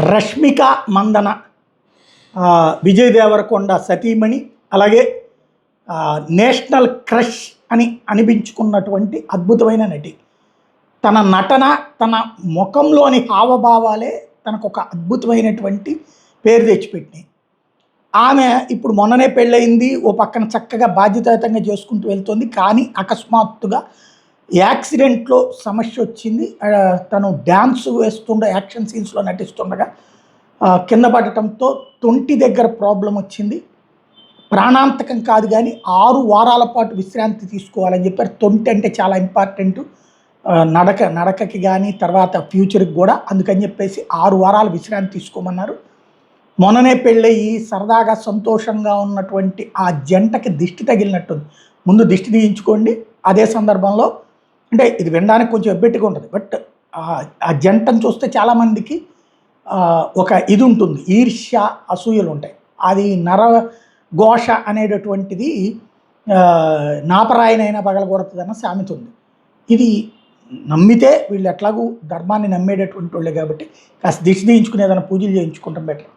రష్మిక మందన విజయ్ దేవరకొండ సతీమణి, అలాగే national crush అని అనిపించుకున్నటువంటి అద్భుతమైన నటి. తన నటన, తన ముఖంలోని హావభావాలే తనకు ఒక అద్భుతమైనటువంటి పేరు తెచ్చిపెట్టినాయి. ఆమె ఇప్పుడు మొన్ననే పెళ్ళయింది, ఓ పక్కన చక్కగా బాధ్యతాయుతంగా చేసుకుంటూ వెళ్తుంది. కానీ అకస్మాత్తుగా యాక్సిడెంట్లో సమస్య వచ్చింది. తను డ్యాన్స్ వేస్తుండే యాక్షన్ సీన్స్లో నటిస్తుండగా కింద పడటంతో తొంటి దగ్గర ప్రాబ్లం వచ్చింది. ప్రాణాంతకం కాదు కానీ 6 వారాల పాటు విశ్రాంతి తీసుకోవాలని చెప్పారు. తొంటి అంటే చాలా ఇంపార్టెంట్ నడకకి కానీ తర్వాత ఫ్యూచర్కి కూడా. అందుకని చెప్పేసి 6 వారాలు విశ్రాంతి తీసుకోమన్నారు. మొన్ననే పెళ్ళయి సరదాగా సంతోషంగా ఉన్నటువంటి ఆ జంటకి దిష్టి తగిలినట్టుంది. ముందు దిష్టి తీయించుకోండి. అదే సందర్భంలో అంటే ఇది వినడానికి కొంచెం ఎబ్బెట్టుగా ఉంటుంది, బట్ ఆ జంటను చూస్తే చాలామందికి ఒక ఇది ఉంటుంది, ఈర్ష్య అసూయలు ఉంటాయి. అది నరఘోష అనేటటువంటిది నాపరాయనైనా పగలగొడుతుందన్న సామెత ఉంది. ఇది నమ్మితే వీళ్ళు ఎట్లాగూ ధర్మాన్ని నమ్మేటటువంటి వాళ్ళే కాబట్టి కాస్త దిష్టి తీయించుకుని ఏదైనా పూజలు చేయించుకుంటాం బెటర్.